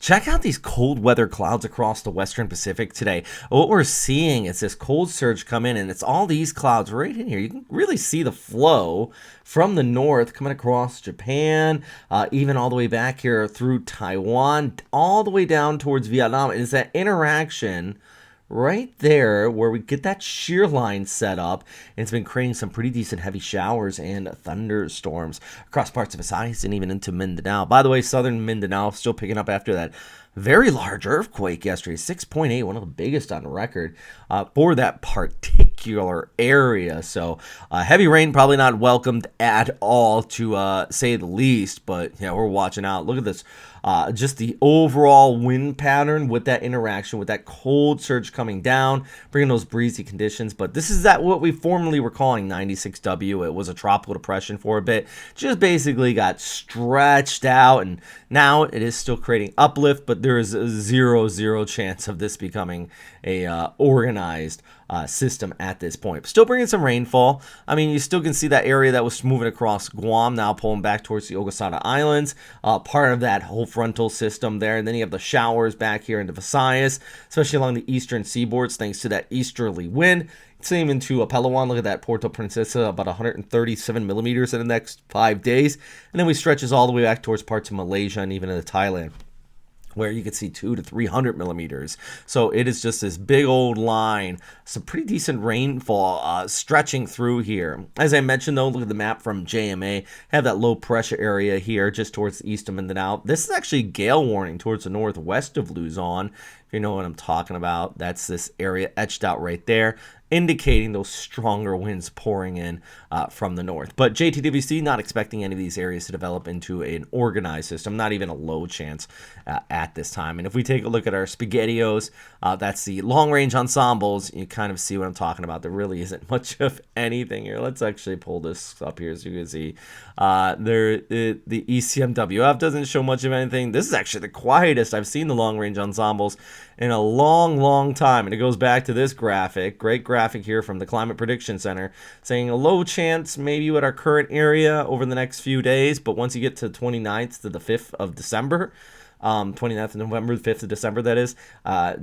Check out these cold weather clouds across the western Pacific today. What we're seeing is this cold surge come in, and it's all these clouds right in here. You can really see the flow from the north coming across Japan, even all the way back here through Taiwan, all the way down towards Vietnam. And it's that interaction right there where we get that shear line set up, and it's been creating some pretty decent heavy showers and thunderstorms across parts of Visayas and even into Mindanao. By the way, southern Mindanao still picking up after that very large earthquake yesterday, 6.8, one of the biggest on record for that particular area. So heavy rain probably not welcomed at all, to say the least, but yeah, we're watching out. Look at this. Just the overall wind pattern with that interaction with that cold surge coming down, bringing those breezy conditions. But this is what we formerly were calling 96W. It was a tropical depression for a bit, just basically got stretched out, and now it is still creating uplift, but there is a zero chance of this becoming a organized system at this point. Still bringing some rainfall. I mean, you still can see that area that was moving across Guam now pulling back towards the Ogasawara Islands, part of that whole frontal system there. And then you have the showers back here into Visayas, especially along the eastern seaboards, thanks to that easterly wind. Same into Palawan. Look at that, Puerto Princesa, about 137 millimeters in the next 5 days. And then we stretches all the way back towards parts of Malaysia and even into Thailand, where you could see 200 to 300 millimeters. So it is just this big old line, some pretty decent rainfall stretching through here. As I mentioned, though, look at the map from JMA. Have that low pressure area here just towards the east of Mindanao. This is actually gale warning towards the northwest of Luzon. If you know what I'm talking about, that's this area etched out right there, indicating those stronger winds pouring in from the north. But JTWC not expecting any of these areas to develop into an organized system, not even a low chance at this time. And if we take a look at our SpaghettiOs, that's the long-range ensembles, you kind of see what I'm talking about. There really isn't much of anything here. Let's actually pull this up here so you can see. The ECMWF doesn't show much of anything. This is actually the quietest I've seen the long-range ensembles in a long time, and it goes back to this graphic, great graphic here from the Climate Prediction Center, saying a low chance maybe with our current area over the next few days, but once you get to 29th to the 5th of December, 29th of November, the 5th of December, that is,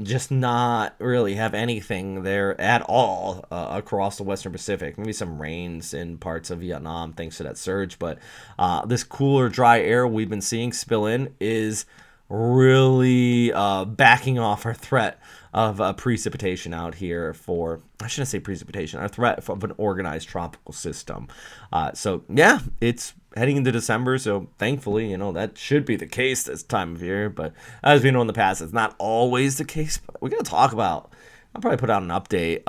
just not really have anything there at all across the Western Pacific. Maybe some rains in parts of Vietnam thanks to that surge, but this cooler, dry air we've been seeing spill in is really backing off our threat of precipitation out here for, I shouldn't say precipitation, our threat of an organized tropical system. So yeah, it's heading into December, so thankfully, that should be the case this time of year. But as we know in the past, it's not always the case. But we got to talk about, I'll probably put out an update.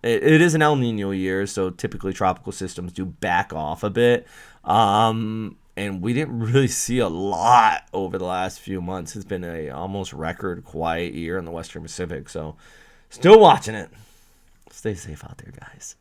It is an El Nino year, so typically tropical systems do back off a bit. And we didn't really see a lot over the last few months. It's been a almost record quiet year in the Western Pacific. So still watching it. Stay safe out there, guys.